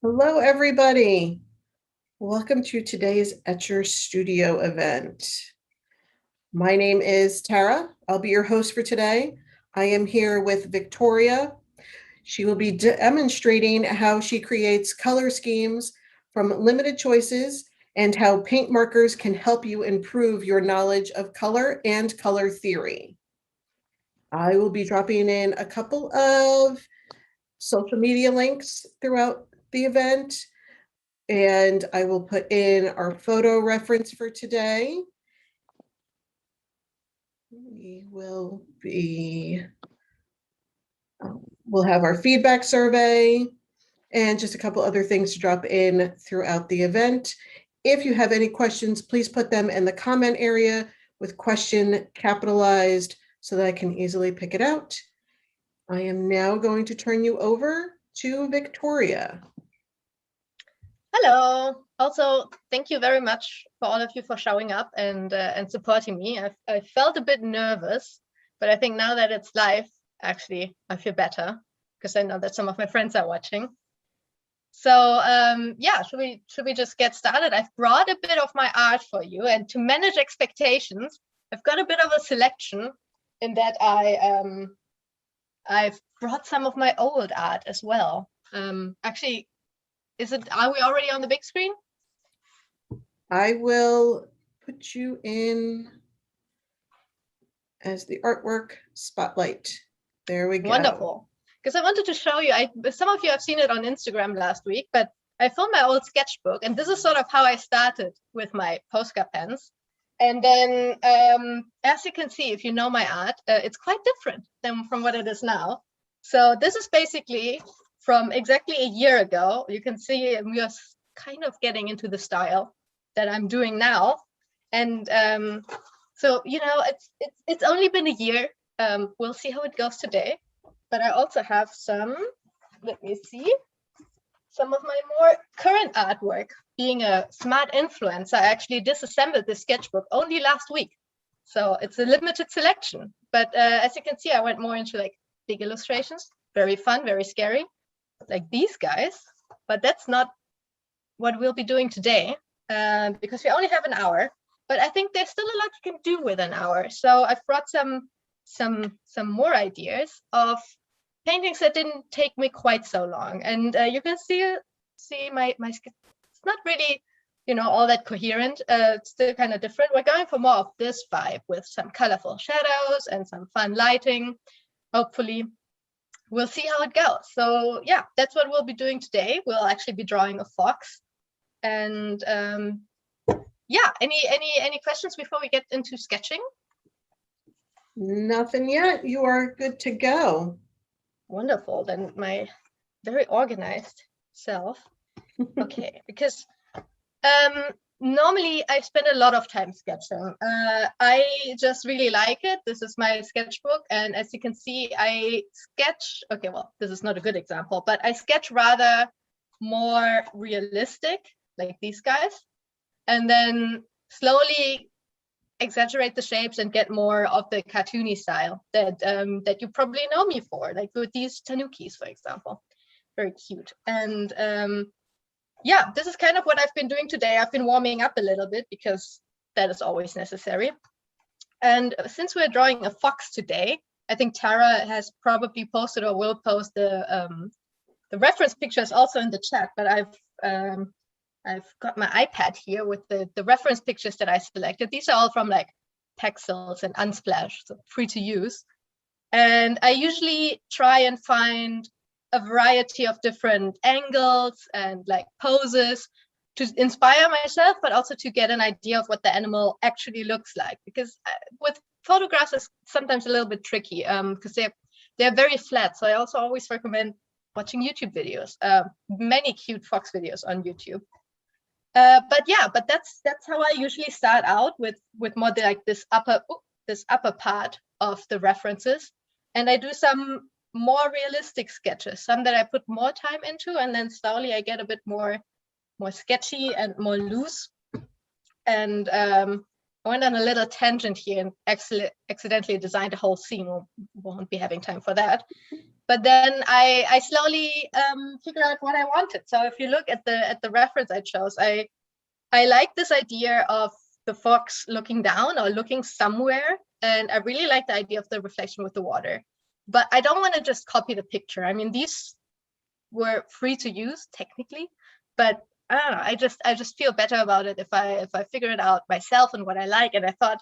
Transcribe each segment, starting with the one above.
Hello, everybody. Welcome to today's Etchr Studio event. My name is Tara. I'll be your host for today. I am here with Viktoria. She will be demonstrating how she creates color schemes from limited choices and how paint markers can help you improve your knowledge of color and color theory. I will be dropping in a couple of social media links throughout the event, and I will put in our photo reference for today. We'll have our feedback survey and just a couple other things to drop in throughout the event. If you have any questions, please put them in the comment area with question capitalized so that I can easily pick it out. I am now going to turn you over to Viktoria. Hello. Also, thank you very much for all of you for showing up and supporting me. I felt a bit nervous, but I think now that it's live, actually, I feel better because I know that some of my friends are watching. So yeah, should we just get started? I've brought a bit of my art for you, and to manage expectations, I've got a bit of a selection in that I've brought some of my old art as well. Actually, are we already on the big screen? I will put you in as the artwork spotlight. There we go. Wonderful. Because I wanted to show you, some of you have seen it on Instagram last week, but I filmed my old sketchbook, and this is sort of how I started with my Posca pens. And then, as you can see, if you know my art, it's quite different than from what it is now. So this is basically from exactly a year ago. You can see we are kind of getting into the style that I'm doing now. And so, you know, it's only been a year. We'll see how it goes today. But I also have some, let me see, some of my more current artwork. Being a smart influencer, I actually disassembled the sketchbook only last week. So it's a limited selection. But as you can see, I went more into like big illustrations. Very fun, very scary, like these guys. But that's not what we'll be doing today because we only have an hour. But I think there's still a lot you can do with an hour. So I've brought some more ideas of paintings that didn't take me quite so long. And you can see my sketch. It's not really, you know, all that coherent. It's still kind of different. We're going for more of this vibe with some colorful shadows and some fun lighting, hopefully. We'll see how it goes. So yeah, that's what we'll be doing today. We'll actually be drawing a fox. And yeah, any questions before we get into sketching? Nothing yet. You are good to go. Wonderful. Then my very organized self. Okay, because normally I spend a lot of time sketching. I just really like it. This is my sketchbook, and as you can see, I sketch. Okay, well, this is not a good example, but I sketch rather more realistic, like these guys, and then slowly exaggerate the shapes and get more of the cartoony style that you probably know me for, like with these tanukis, for example. Very cute. And yeah, this is kind of what I've been doing today. I've been warming up a little bit because that is always necessary. And since we're drawing a fox today, I think Tara has probably posted or will post the reference pictures also in the chat, but I've got my iPad here with the reference pictures that I selected. These are all from like Pexels and Unsplash, so free to use. And I usually try and find a variety of different angles and like poses to inspire myself, but also to get an idea of what the animal actually looks like. Because with photographs, it's sometimes a little bit tricky because they're very flat. So I also always recommend watching YouTube videos, many cute fox videos on YouTube. But yeah, but that's how I usually start out with more like this upper part of the references, and I do some more realistic sketches, some that I put more time into, and then slowly I get a bit more sketchy and more loose. And I went on a little tangent here and accidentally designed a whole scene. Won't be having time for that. But then I slowly figured out what I wanted. So if you look at the reference I chose, I like this idea of the fox looking down or looking somewhere. And I really like the idea of the reflection with the water. But I don't want to just copy the picture. I mean, these were free to use technically, but I don't know. I just feel better about it if I figure it out myself and what I like. And I thought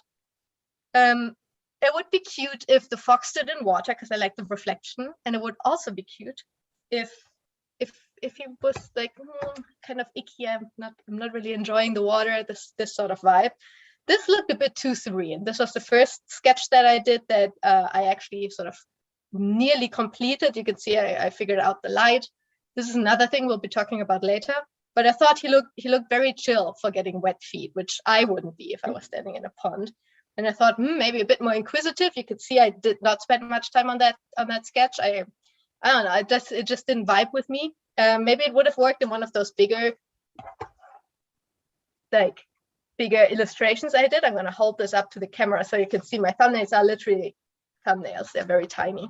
it would be cute if the fox stood in water because I like the reflection, and it would also be cute if he was like kind of icky. I'm not really enjoying the water. This sort of vibe. This looked a bit too serene. This was the first sketch that I did that I actually sort of nearly completed. You can see I figured out the light. This is another thing we'll be talking about later. But I thought he looked very chill for getting wet feet, which I wouldn't be if I was standing in a pond. And I thought maybe a bit more inquisitive. You could see I did not spend much time on that sketch. I don't know. It just didn't vibe with me. Maybe it would have worked in one of those bigger illustrations I did. I'm going to hold this up to the camera so you can see my thumbnails are literally thumbnails. They're very tiny.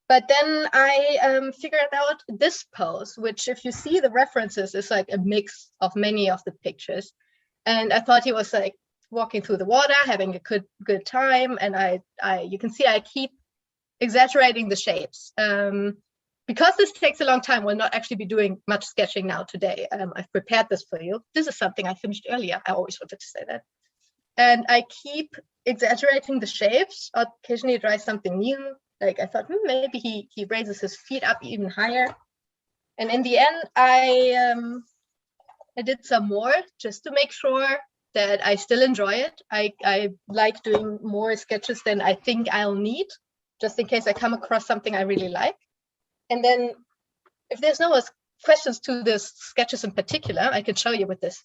But then I figured out this pose, which if you see the references is like a mix of many of the pictures. And I thought he was like walking through the water, having a good time. And you can see I keep exaggerating the shapes. Because this takes a long time, we'll not actually be doing much sketching now today. I've prepared this for you. This is something I finished earlier. I always wanted to say that. And I keep exaggerating the shapes. Occasionally try something new. Like I thought, maybe he raises his feet up even higher. And in the end, I did some more just to make sure that I still enjoy it. I like doing more sketches than I think I'll need, just in case I come across something I really like. And then if there's no questions to this sketches in particular, I can show you with this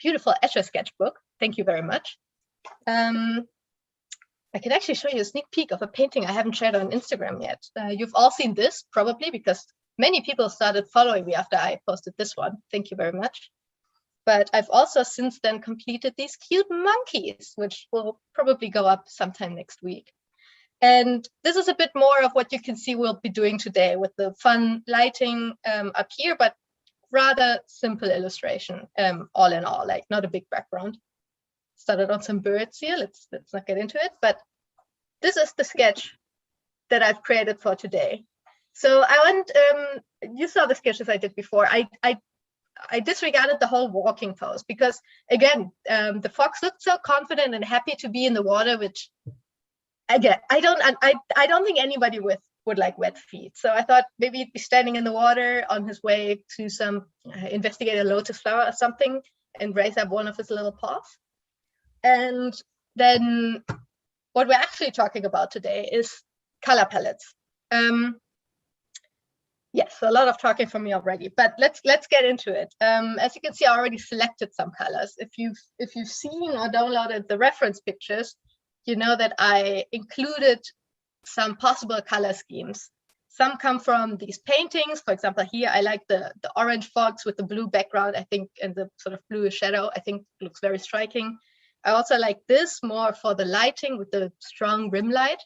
beautiful Etchr sketchbook. Thank you very much. I can actually show you a sneak peek of a painting I haven't shared on Instagram yet. You've all seen this probably because many people started following me after I posted this one. Thank you very much. But I've also since then completed these cute monkeys, which will probably go up sometime next week. And this is a bit more of what you can see we'll be doing today with the fun lighting up here, but rather simple illustration all in all, like not a big background. Started on some birds here. Let's not get into it, but this is the sketch that I've created for today. So you saw the sketches I did before. I disregarded the whole walking pose because again, the fox looked so confident and happy to be in the water, which again, I don't think anybody would like wet feet. So I thought maybe he'd be standing in the water on his way to some investigate a lotus flower or something and raise up one of his little paws. And then what we're actually talking about today is color palettes. Yes, a lot of talking from me already, but let's get into it. As you can see, I already selected some colors. If you've seen or downloaded the reference pictures, you know that I included some possible color schemes. Some come from these paintings. For example, here I like the orange fox with the blue background, I think, and the sort of blue shadow, I think looks very striking. I also like this more for the lighting with the strong rim light.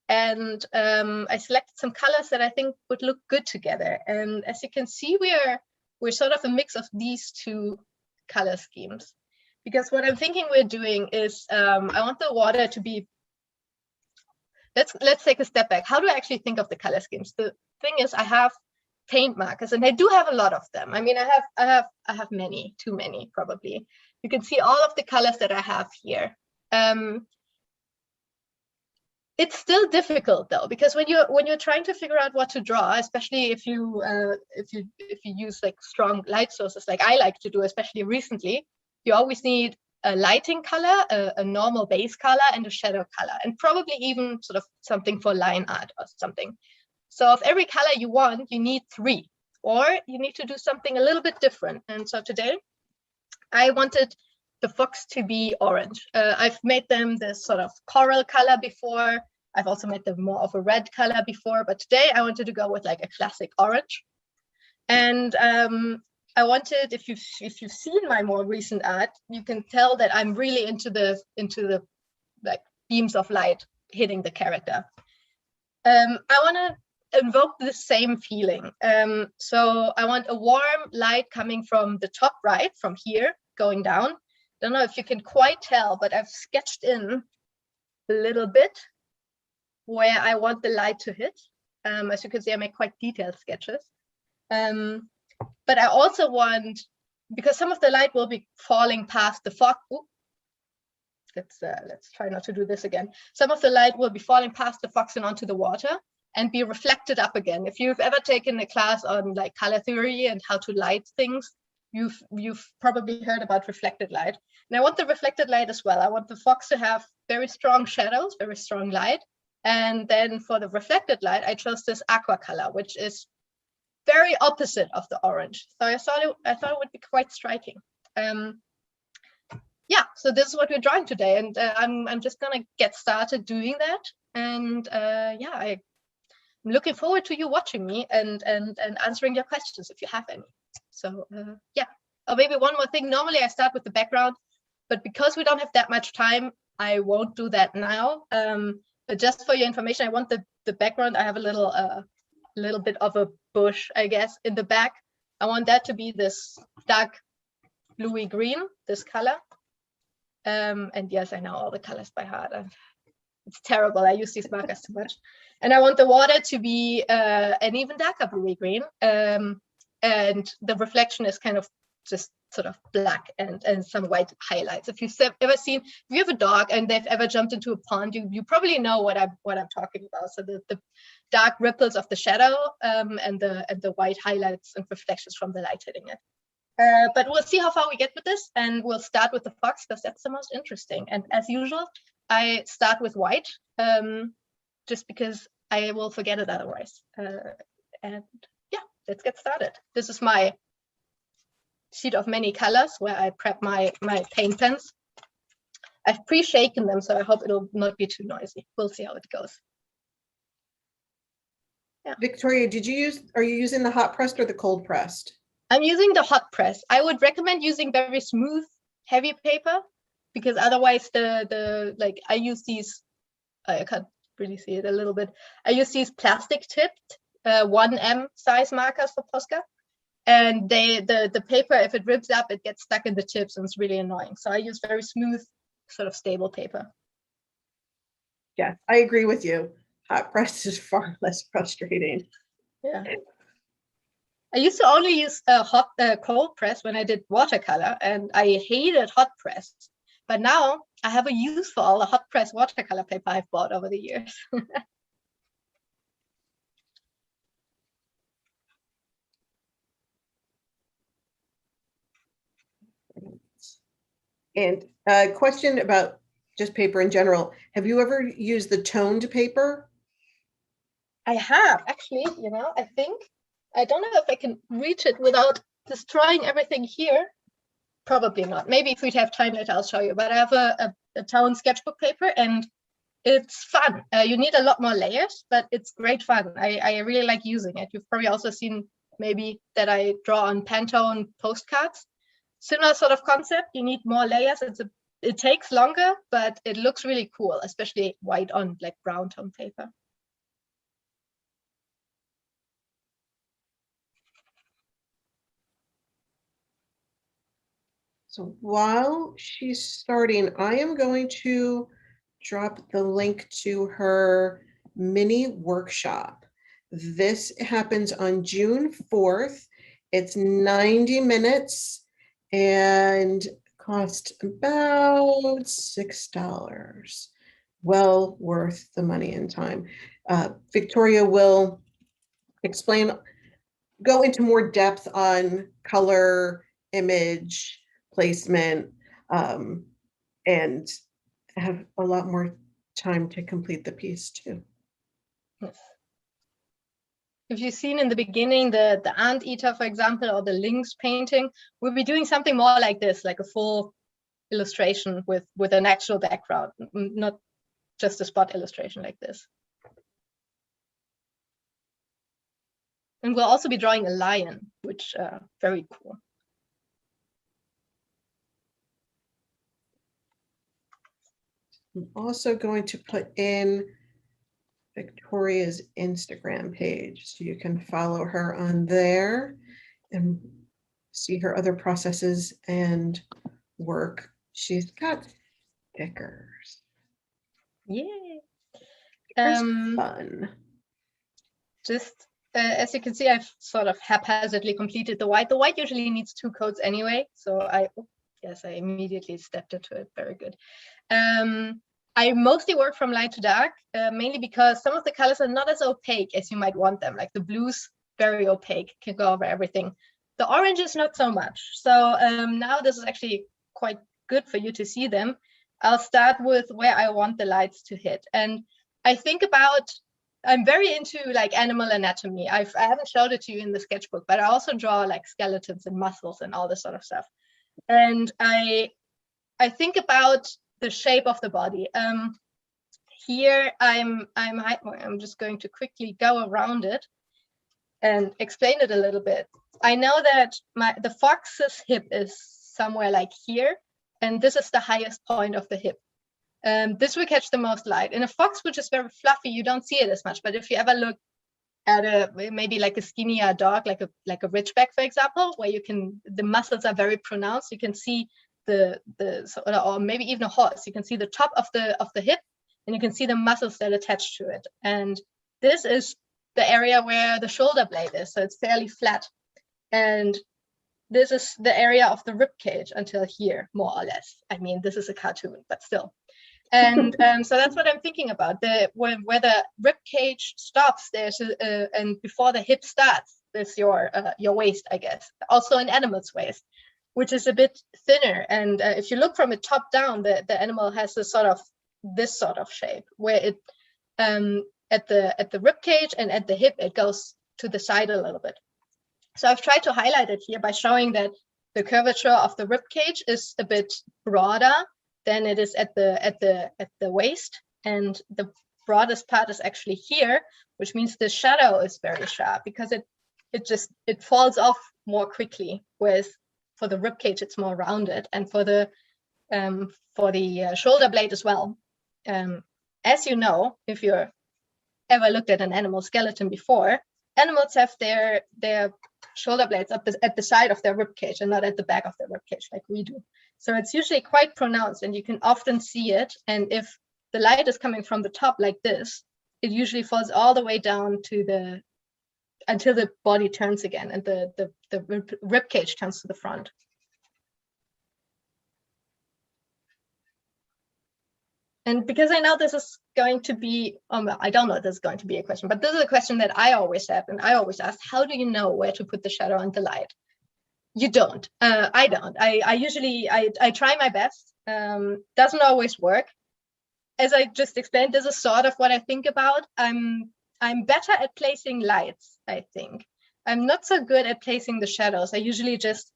And I selected some colors that I think would look good together. And as you can see, we're sort of a mix of these two color schemes. Because what I'm thinking we're doing is I want the water to be, let's take a step back. How do I actually think of the color schemes? The thing is I have paint markers and I do have a lot of them. I mean, I have many, too many probably. You can see all of the colors that I have here. It's still difficult though, because when you're trying to figure out what to draw, especially if you use like strong light sources like I like to do, especially recently, you always need a lighting color, a normal base color, and a shadow color, and probably even sort of something for line art or something. So of every color you want, you need 3, or you need to do something a little bit different. And so today, I wanted the fox to be orange. I've made them this sort of coral color before. I've also made them more of a red color before, but today I wanted to go with like a classic orange. And I wanted, if you've seen my more recent art, you can tell that I'm really into the like beams of light hitting the character. I want to invoke the same feeling. So I want a warm light coming from the top right, from here, going down. Don't know if you can quite tell, but I've sketched in a little bit where I want the light to hit. As you can see, I make quite detailed sketches. But I also want, because some of the light will be falling past the fog. Ooh, let's try not to do this again. Some of the light will be falling past the fox and onto the water and be reflected up again. If you've ever taken a class on like color theory and how to light things, you've probably heard about reflected light. And I want the reflected light as well. I want the fox to have very strong shadows, very strong light. And then for the reflected light, I chose this aqua color, which is very opposite of the orange. So I thought it would be quite striking. Yeah, so this is what we're drawing today, and I'm just gonna get started doing that. And yeah, I'm looking forward to you watching me and answering your questions if you have any. So yeah. Oh, maybe one more thing. Normally I start with the background, but because we don't have that much time, I won't do that now. But just for your information, I want the background. I have a little bit of a bush, I guess, in the back. I want that to be this dark bluey green, this color. And yes, I know all the colors by heart. It's terrible. I use these markers too much. And I want the water to be an even darker bluey green. And the reflection is kind of just sort of black and some white highlights. If you've ever seen, if you have a dog and they've ever jumped into a pond, you probably know what I'm talking about. So the dark ripples of the shadow and the white highlights and reflections from the light hitting it. But we'll see how far we get with this, and we'll start with the fox because that's the most interesting. And as usual, I start with white, just because I will forget it otherwise. And yeah, let's get started. This is my sheet of many colors where I prep my paint pens. I've pre-shaken them, so I hope it'll not be too noisy. We'll see how it goes. Yeah. Victoria, are you using the hot pressed or the cold pressed? I'm using the hot press. I would recommend using very smooth, heavy paper, because otherwise like I use these, I can't really see it a little bit. I use these plastic tipped 1M size markers for Posca. And the paper, if it rips up, it gets stuck in the tips and it's really annoying. So I use very smooth, sort of stable paper. Yeah, I agree with you. Hot press is far less frustrating. Yeah. I used to only use cold press when I did watercolor, and I hated hot press. But now I have a use for all the hot press watercolor paper I've bought over the years. And a question about just paper in general. Have you ever used the toned paper? I have, actually, I think. I don't know if I can reach it without destroying everything here. Probably not. Maybe if we'd have time later, I'll show you. But I have a toned sketchbook paper, and it's fun. You need a lot more layers, but it's great fun. I really like using it. You've probably also seen maybe that I draw on Pantone postcards. Similar sort of concept. You need more layers. It takes longer, but it looks really cool, especially white on like brown tone paper. So while she's starting, I am going to drop the link to her mini workshop. This happens on June 4th. It's 90 minutes and cost about $6. Well worth the money and time. Victoria will go into more depth on color, image, placement, and have a lot more time to complete the piece too. Yes. If you've seen in the beginning the anteater, for example, or the lynx painting, we'll be doing something more like this, like a full illustration with an actual background, not just a spot illustration like this. And we'll also be drawing a lion, which very cool. I'm also going to put in Victoria's Instagram page. So you can follow her on there and see her other processes and work. She's got stickers. Yeah. Fun. Just as you can see, I've sort of haphazardly completed the white. The white usually needs 2 coats anyway, so I immediately stepped into it. Very good. I mostly work from light to dark, mainly because some of the colors are not as opaque as you might want them. Like the blues, very opaque, can go over everything. The orange is not so much. So now this is actually quite good for you to see them. I'll start with where I want the lights to hit. And I think about, I'm very into like animal anatomy. I haven't showed it to you in the sketchbook, but I also draw like skeletons and muscles and all this sort of stuff. And I think about the shape of the body. Here I'm just going to quickly go around it and explain it a little bit. I know that the fox's hip is somewhere like here, and this is the highest point of the hip. This will catch the most light. In a fox, which is very fluffy, you don't see it as much. But if you ever look at maybe like a skinnier dog, like a ridgeback, for example, where the muscles are very pronounced, you can see or maybe even a horse, you can see the top of the hip, and you can see the muscles that attach to it. And this is the area where the shoulder blade is, so it's fairly flat. And this is the area of the rib cage until here, more or less. I mean, this is a cartoon, but still. And so that's what I'm thinking about. Where the rib cage stops, and before the hip starts, there's your waist, I guess. Also an animal's waist, which is a bit thinner. And if you look from the top down, the animal has this sort of shape, where it at the rib cage and at the hip, it goes to the side a little bit. So I've tried to highlight it here by showing that the curvature of the rib cage is a bit broader than it is at the waist, and the broadest part is actually here, which means the shadow is very sharp because it falls off more quickly, whereas for the rib cage it's more rounded, and for the shoulder blade as well. As you know, if you're ever looked at an animal skeleton before, animals have their shoulder blades up at the side of their rib cage and not at the back of their rib cage like we do. So it's usually quite pronounced, and you can often see it. And if the light is coming from the top like this, it usually falls all the way down to until the body turns again and the rib cage turns to the front. And because I know this is going to be, I don't know if this is going to be a question, but this is a question that I always have, and I always ask, how do you know where to put the shadow and the light? You don't. I don't. I usually try my best. Doesn't always work. As I just explained, this is sort of what I think about. I'm better at placing lights, I think. I'm not so good at placing the shadows. I usually just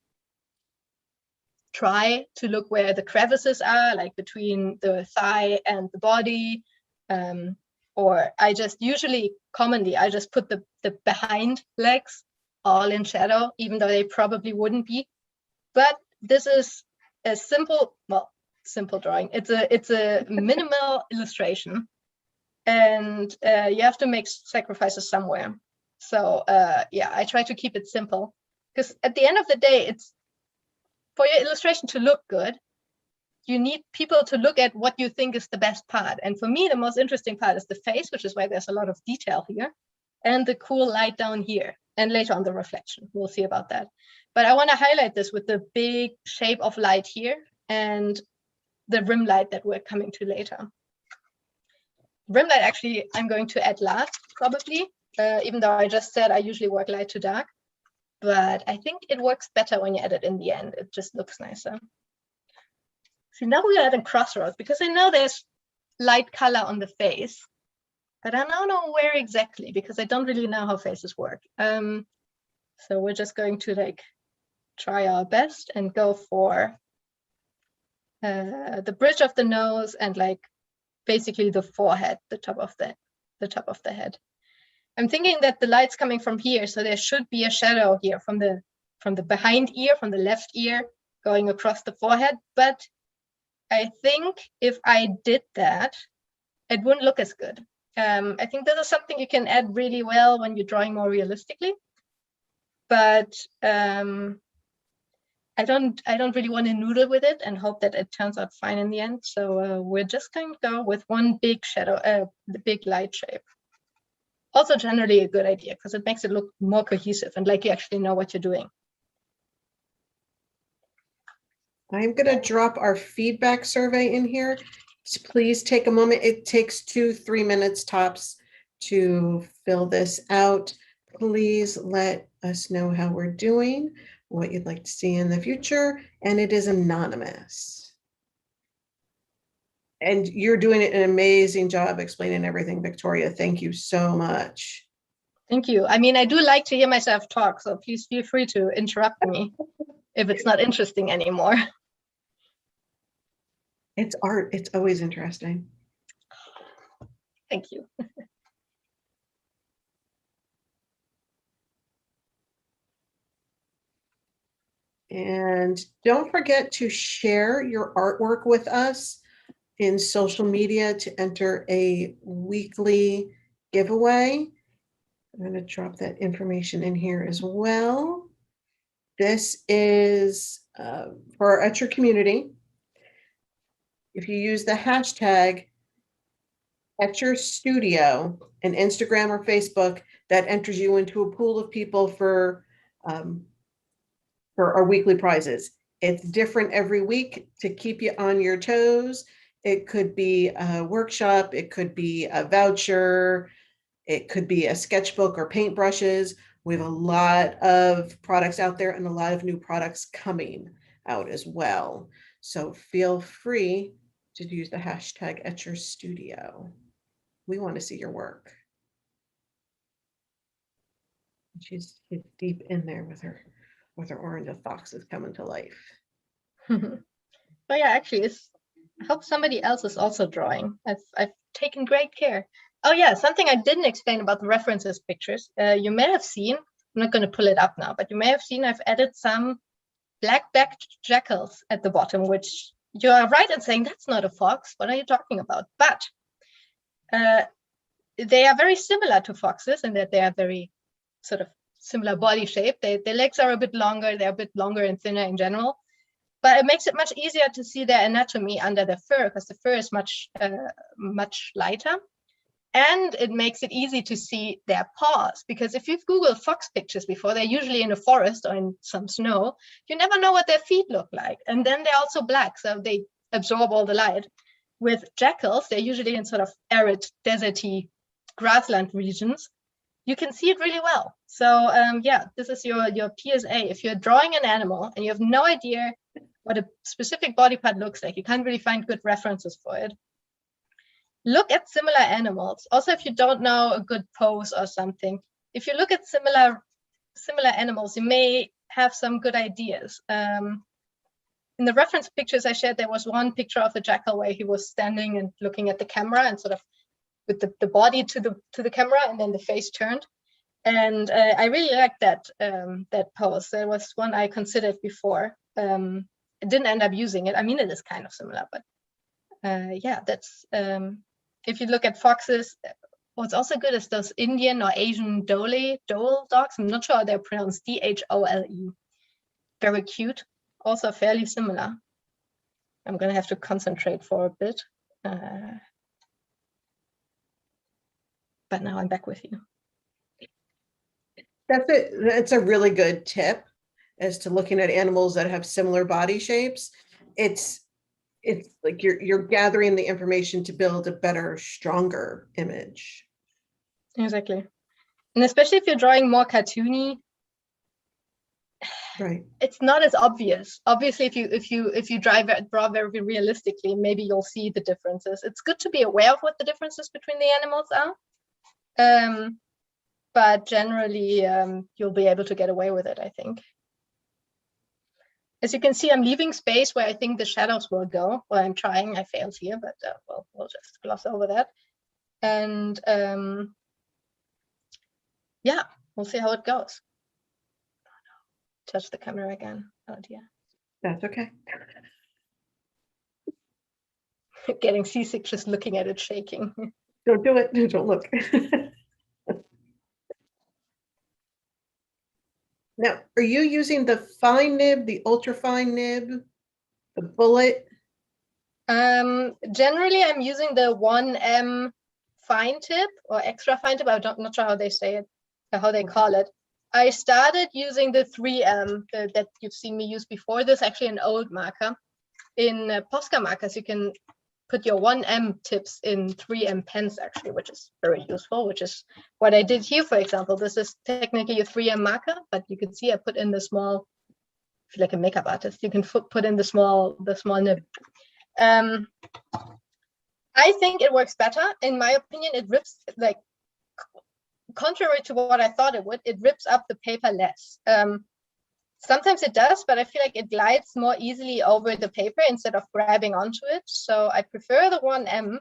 try to look where the crevices are, like between the thigh and the body, or I just commonly put the behind legs all in shadow, even though they probably wouldn't be. But this is a simple drawing. It's a minimal illustration, and you have to make sacrifices somewhere. So yeah, I try to keep it simple, because at the end of the day, it's for your illustration to look good, you need people to look at what you think is the best part. And for me, the most interesting part is the face, which is why there's a lot of detail here, and the cool light down here, and later on the reflection. We'll see about that. But I want to highlight this with the big shape of light here and the rim light that we're coming to later. Rim light, actually, I'm going to add last, probably, even though I just said I usually work light to dark. But I think it works better when you add it in the end. It just looks nicer. See, now we are at a crossroads, because I know there's light color on the face, but I don't know where exactly, because I don't really know how faces work. So we're just going to try our best and go for the bridge of the nose and basically the forehead, the top of the head. I'm thinking that the light's coming from here, so there should be a shadow here from the behind ear, from the left ear, going across the forehead. But I think if I did that, it wouldn't look as good. I think this is something you can add really well when you're drawing more realistically. But I don't really want to noodle with it and hope that it turns out fine in the end. So we're just going to go with one big shadow, the big light shape. Also generally a good idea because it makes it look more cohesive and like you actually know what you're doing. I'm going to drop our feedback survey in here. Please take a moment. It takes 2-3 minutes tops to fill this out. Please let us know how we're doing, what you'd like to see in the future, and it is anonymous. And you're doing an amazing job explaining everything, Victoria. Thank you so much. Thank you. I mean, I do like to hear myself talk, so please feel free to interrupt me if it's not interesting anymore. It's art. It's always interesting. Thank you. And don't forget to share your artwork with us in social media to enter a weekly giveaway. I'm going to drop that information in here as well. This is for our Etchr community. If you use the hashtag Etchr Studio in Instagram or Facebook, that enters you into a pool of people for our weekly prizes. It's different every week to keep you on your toes. It could be a workshop, it could be a voucher, it could be a sketchbook or paintbrushes. We have a lot of products out there and a lot of new products coming out as well. So feel free to use the hashtag Etchr Studio. We want to see your work. She's deep in there with her orange foxes coming to life. Oh yeah, actually, I hope somebody else is also drawing. I've taken great care. Oh yeah, something I didn't explain about the references pictures. You may have seen, I'm not going to pull it up now, but you may have seen I've added some black-backed jackals at the bottom, which you are right in saying that's not a fox. What are you talking about? But they are very similar to foxes in that they are very sort of similar body shape. Their legs are a bit longer. They're a bit longer and thinner in general. But it makes it much easier to see their anatomy under the fur because the fur is much lighter. And it makes it easy to see their paws, because if you've Googled fox pictures before, they're usually in a forest or in some snow. You never know what their feet look like. And then they're also black, so they absorb all the light. With jackals, they're usually in sort of arid, deserty grassland regions. You can see it really well. So yeah, this is your PSA. If you're drawing an animal and you have no idea what a specific body part looks like, you can't really find good references for it, look at similar animals. Also, if you don't know a good pose or something, if you look at similar animals, you may have some good ideas. In the reference pictures I shared, there was one picture of a jackal where he was standing and looking at the camera and sort of with the body to the camera and then the face turned. And I really liked that pose. There was one I considered before. I didn't end up using it. I mean, it is kind of similar, but yeah, that's if you look at foxes, what's also good is those Indian or Asian dhole dogs. I'm not sure how they're pronounced, DHOLE. Very cute, also fairly similar. I'm gonna have to concentrate for a bit. But now I'm back with you. That's it. That's a really good tip as to looking at animals that have similar body shapes. It's like you're gathering the information to build a better, stronger image. Exactly. And especially if you're drawing more cartoony, right, it's not as obvious. Obviously, if you draw very realistically, maybe you'll see the differences. It's good to be aware of what the differences between the animals are. But generally, you'll be able to get away with it, I think. As you can see, I'm leaving space where I think the shadows will go. Well, I'm trying. I failed here, but well, we'll just gloss over that. And yeah, we'll see how it goes. Oh, no. Touch the camera again. Oh dear. That's okay. Getting seasick just looking at it shaking. Don't do it. Don't look. Now, are you using the fine nib, the ultra fine nib, the bullet? Generally, I'm using the 1M fine tip or extra fine tip. Not sure how they say it, how they call it. I started using the 3M that you've seen me use before. This is actually an old marker. In Posca markers, you can put your 1M tips in 3M pens actually, which is very useful, which is what I did here, for example. This is technically a 3M marker, but you can see I put in the small, if you're like a makeup artist, you can put in the small nib. I think it works better. In my opinion, it rips, like, contrary to what I thought it would, it rips up the paper less. Sometimes it does, but I feel like it glides more easily over the paper instead of grabbing onto it. So I prefer the 1M.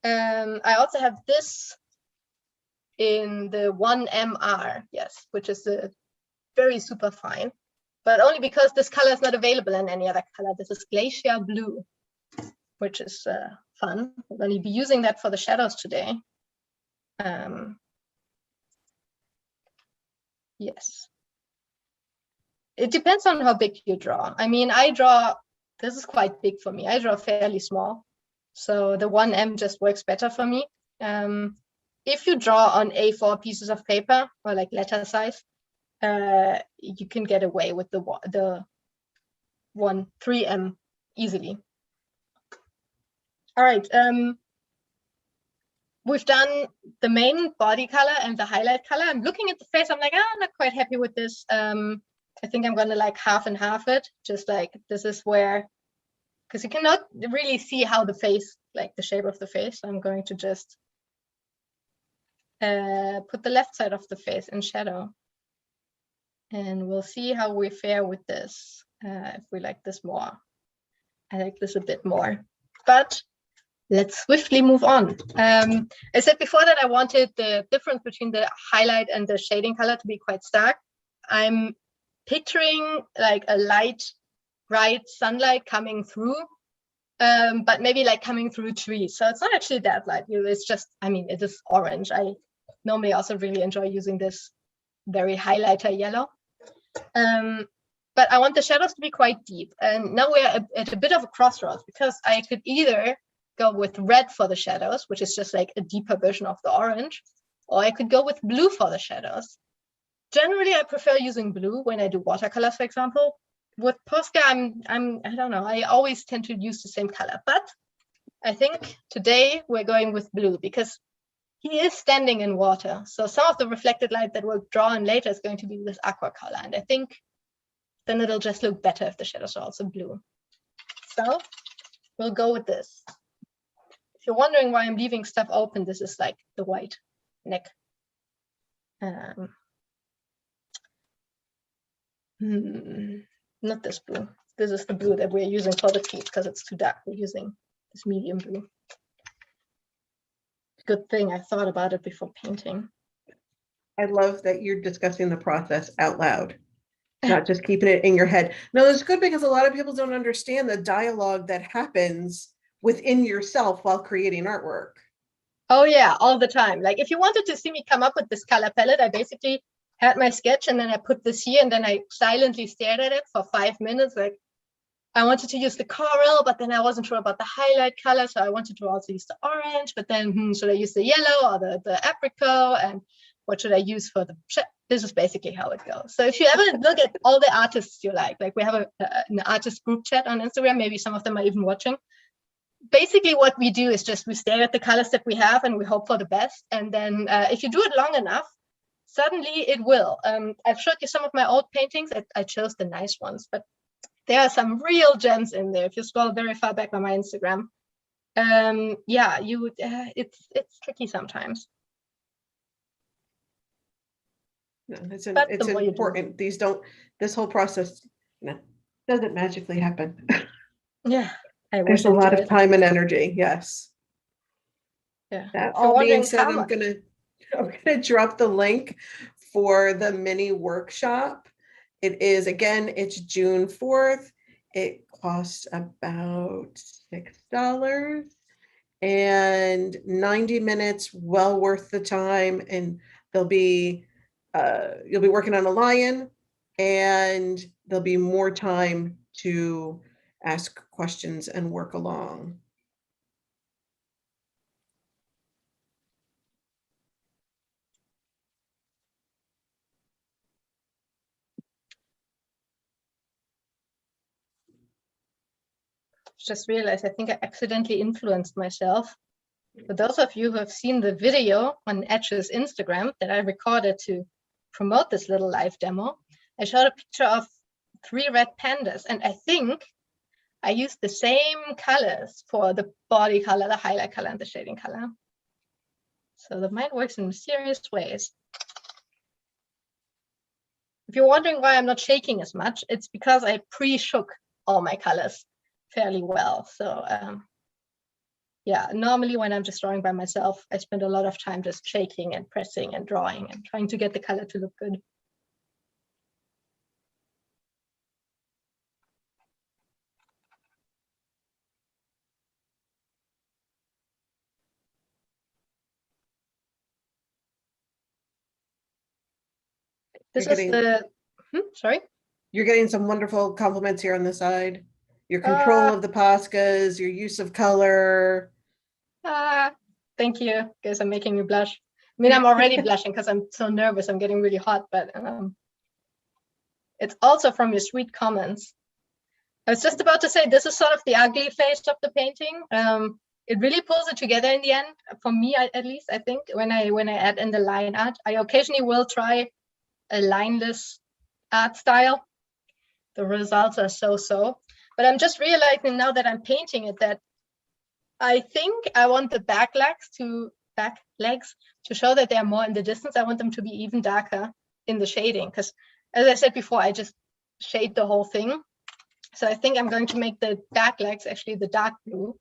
I also have this in the 1MR, yes, which is a very super fine, but only because this color is not available in any other color. This is Glacier Blue, which is fun. I'm going to be using that for the shadows today. Yes. It depends on how big you draw. I mean, this is quite big for me. I draw fairly small. So the 1M just works better for me. If you draw on A4 pieces of paper or like letter size, you can get away with the 3M easily. All right. We've done the main body color and the highlight color. I'm looking at the face. I'm like, I'm not quite happy with this. I think I'm going to like half and half it. Just like this is where, because you cannot really see how the face, like the shape of the face. I'm going to just put the left side of the face in shadow. And we'll see how we fare with this. If we like this more. I like this a bit more. But let's swiftly move on. I said before that I wanted the difference between the highlight and the shading color to be quite stark. I'm picturing like a light, bright sunlight coming through, but maybe like coming through trees. So it's not actually that light. It's just, I mean, it is orange. I normally also really enjoy using this very highlighter yellow. But I want the shadows to be quite deep. And now we're at a bit of a crossroads because I could either go with red for the shadows, which is just like a deeper version of the orange, or I could go with blue for the shadows. Generally, I prefer using blue when I do watercolors, for example. With Posca, I don't know, I always tend to use the same color, but I think today we're going with blue because he is standing in water. So some of the reflected light that we'll draw in later is going to be this aqua color. And I think then it'll just look better if the shadows are also blue. So we'll go with this. If you're wondering why I'm leaving stuff open, this is like the white neck. Not this blue. This is the blue that we're using for the feet because it's too dark. We're using this medium blue. Good thing I thought about it before painting. I love that you're discussing the process out loud, not just keeping it in your head. No, it's good because a lot of people don't understand the dialogue that happens within yourself while creating artwork. Oh yeah, all the time. Like if you wanted to see me come up with this color palette, I basically had my sketch and then I put this here and then I silently stared at it for 5 minutes. Like I wanted to use the coral, but then I wasn't sure about the highlight color. So I wanted to also use the orange, but then should I use the yellow or the apricot? And what should I use for the, this is basically how it goes. So if you ever look at all the artists you like we have an artist group chat on Instagram, maybe some of them are even watching. Basically what we do is just we stare at the colors that we have and we hope for the best. And then if you do it long enough, suddenly it will. I've showed you some of my old paintings. I chose the nice ones, but there are some real gems in there. If you scroll very far back on my Instagram, yeah, you would. It's tricky sometimes. No, it's important. This whole process doesn't magically happen. Yeah, there's a lot of time and energy. Yes. Yeah. That all being said, I'm gonna drop the link for the mini workshop. It is, again, it's June 4th. It costs about $6. and 90 minutes, well worth the time. And there'll be, you'll be working on a lion, and there'll be more time to ask questions and work along. Just realized I think I accidentally influenced myself. For those of you who have seen the video on Etchr's Instagram that I recorded to promote this little live demo, I showed a picture of 3 red pandas, and I think I used the same colors for the body color, the highlight color, and the shading color. So the mind works in mysterious ways. If you're wondering why I'm not shaking as much, it's because I pre-shook all my colors fairly well. So yeah, normally when I'm just drawing by myself, I spend a lot of time just shaking and pressing and drawing and trying to get the color to look good. This is the, sorry? You're getting some wonderful compliments here on the side. Your control of the Poscas, your use of color. Thank you, guys. I'm making me blush. I mean, I'm already blushing because I'm so nervous. I'm getting really hot, but it's also from your sweet comments. I was just about to say, this is sort of the ugly face of the painting. It really pulls it together in the end, for me at least. I think when I add in the line art, I occasionally will try a lineless art style. The results are so-so, but I'm just realizing now that I'm painting it that I think I want the back legs to show that they're more in the distance. I want them to be even darker in the shading, because as I said before, I just shade the whole thing. So I think I'm going to make the back legs actually the dark blue.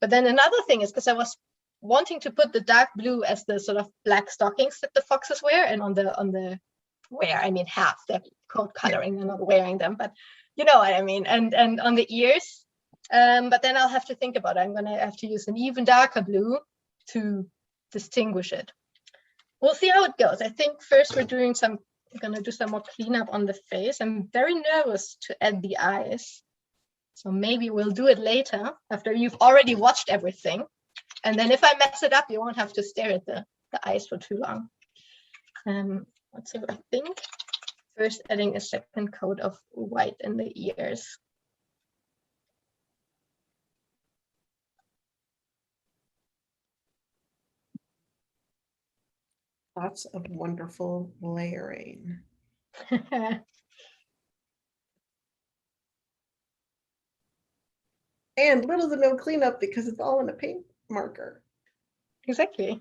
But then another thing is, because I was wanting to put the dark blue as the sort of black stockings that the foxes wear, and on the wear, I mean half, they're coat coloring, they're not wearing them, but you know what I mean, and on the ears. But then I'll have to think about it. I'm gonna have to use an even darker blue to distinguish it. We'll see how it goes. I think first we're gonna do some more cleanup on the face. I'm very nervous to add the eyes. So maybe we'll do it later after you've already watched everything. And then if I mess it up, you won't have to stare at the eyes for too long. So I think first adding a second coat of white in the ears. Lots of wonderful layering. And little to no cleanup because it's all in a paint marker. Exactly.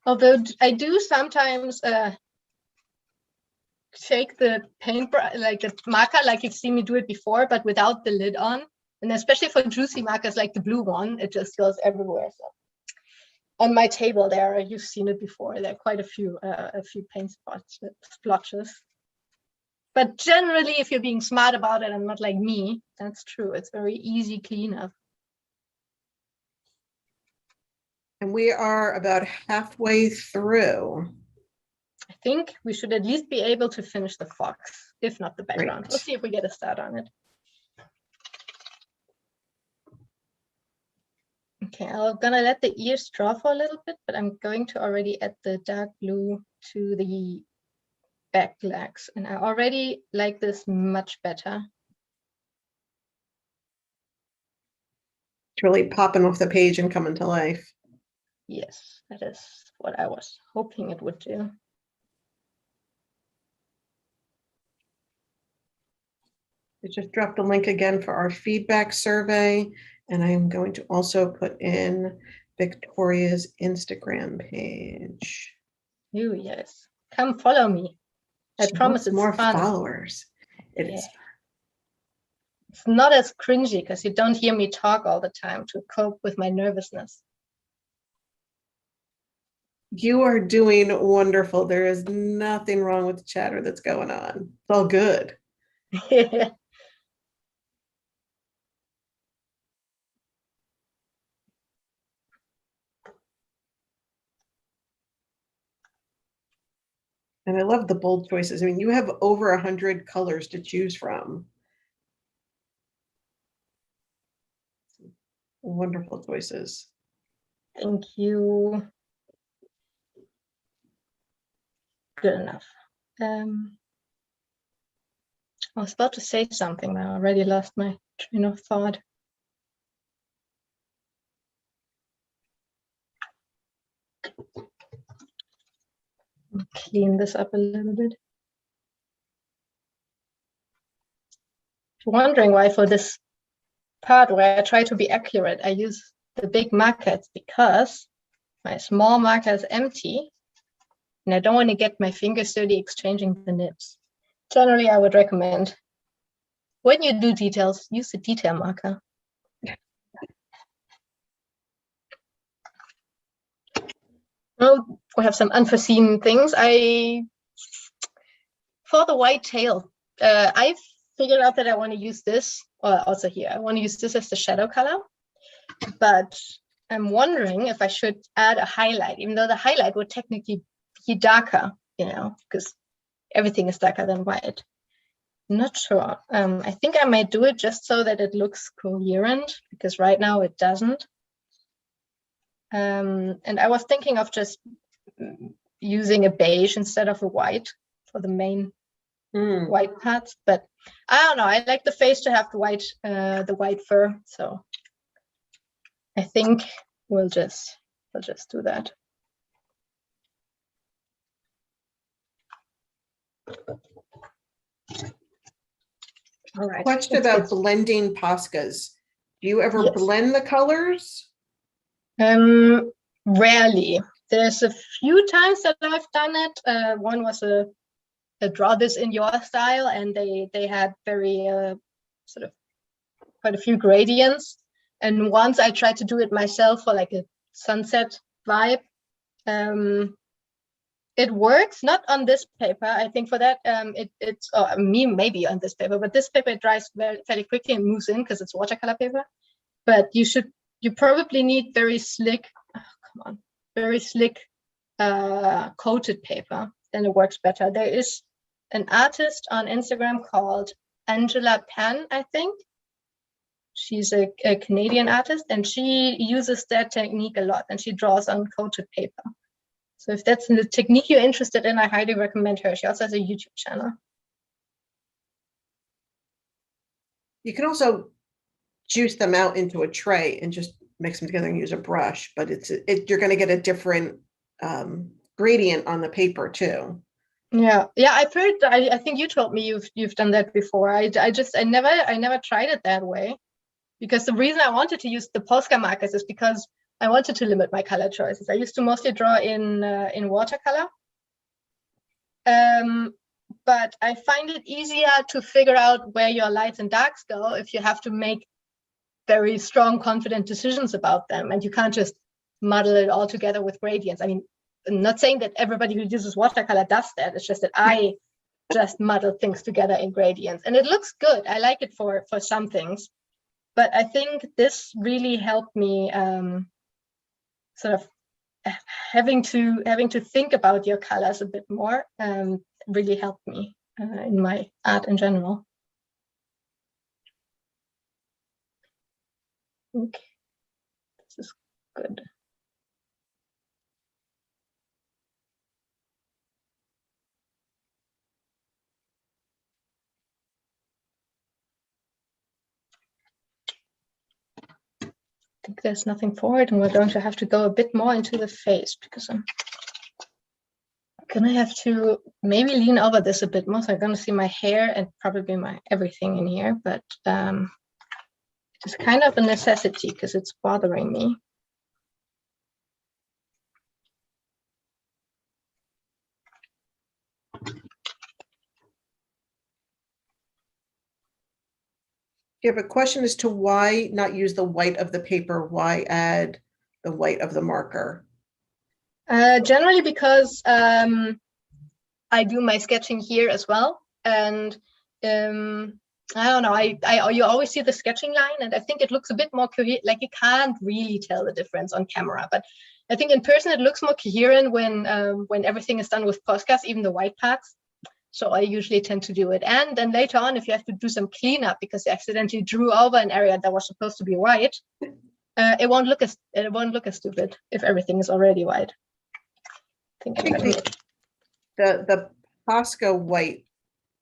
Although I do sometimes shake the paintbrush, like the marker, like you've seen me do it before, but without the lid on. And especially for juicy markers like the blue one, it just goes everywhere. So on my table there, you've seen it before. There are quite a few paint splotches. But generally, if you're being smart about it and not like me, that's true. It's very easy cleanup. And we are about halfway through. I think we should at least be able to finish the fox, if not the background. Great. Let's see if we get a start on it. Okay, I'm gonna let the ears draw for a little bit, but I'm going to already add the dark blue to the back legs. And I already like this much better. It's really popping off the page and coming to life. Yes, that is what I was hoping it would do. I just dropped a link again for our feedback survey, and I'm going to also put in Victoria's Instagram page. Oh, yes. Come follow me. I promise it's more fun. Followers. It is fun. It's not as cringy because you don't hear me talk all the time to cope with my nervousness. You are doing wonderful. There is nothing wrong with the chatter that's going on. It's all good. And I love the bold choices. I mean, you have over 100 colors to choose from. Wonderful choices. Thank you. Good enough. I was about to say something, but I already lost my train of thought. I'll clean this up a little bit. If you're wondering why for this part where I try to be accurate, I use the big markers, because my small marker is empty and I don't want to get my fingers dirty exchanging the nibs. Generally, I would recommend when you do details, use the detail marker. Well, we have some unforeseen things. For the white tail, I've figured out that I want to use this, or also here, I want to use this as the shadow color, but I'm wondering if I should add a highlight, even though the highlight would technically be darker, you know, because everything is darker than white. Not sure. I think I might do it just so that it looks coherent, because right now it doesn't. And I was thinking of just using a beige instead of a white for the main white parts, but I don't know. I like the face to have the white fur, so I think we'll just do that. All right. Question about blending Poscas. Do you ever blend the colors? Rarely. There's a few times that I've done it. One was a draw this in your style, and they had very sort of quite a few gradients. And once I tried to do it myself for like a sunset vibe. It works, not on this paper. I think for that, it's me maybe on this paper, but this paper it dries fairly quickly and moves in because it's watercolor paper. But you probably need very slick, very slick coated paper, then it works better. There is an artist on Instagram called Angela Pan, I think. She's a Canadian artist, and she uses that technique a lot, and she draws on coated paper. So if that's the technique you're interested in, I highly recommend her. She also has a YouTube channel. You can also juice them out into a tray and just mix them together and use a brush, but you're going to get a different gradient on the paper too. Yeah, I've heard. I think you told me you've done that before. I never tried it that way, because the reason I wanted to use the Posca markers is because I wanted to limit my color choices. I used to mostly draw in watercolor, but I find it easier to figure out where your lights and darks go if you have to make very strong, confident decisions about them, and you can't just muddle it all together with gradients. I mean, I'm not saying that everybody who uses watercolor does that. It's just that I just muddle things together in gradients, and it looks good. I like it for some things, but I think this really helped me sort of having to think about your colors a bit more. Really helped me in my art in general. Okay, this is good. I think there's nothing for it, and we're going to have to go a bit more into the face, because I'm gonna have to maybe lean over this a bit more, so I'm gonna see my hair and probably my everything in here, but it's kind of a necessity because it's bothering me. You have a question as to why not use the white of the paper? Why add the white of the marker? Generally because I do my sketching here as well, and I don't know. You always see the sketching line, and I think it looks a bit more coherent. Like you can't really tell the difference on camera, but I think in person it looks more coherent when everything is done with Posca, even the white parts. So I usually tend to do it. And then later on, if you have to do some cleanup because you accidentally drew over an area that was supposed to be white, it won't look as stupid if everything is already white. I think the Posca white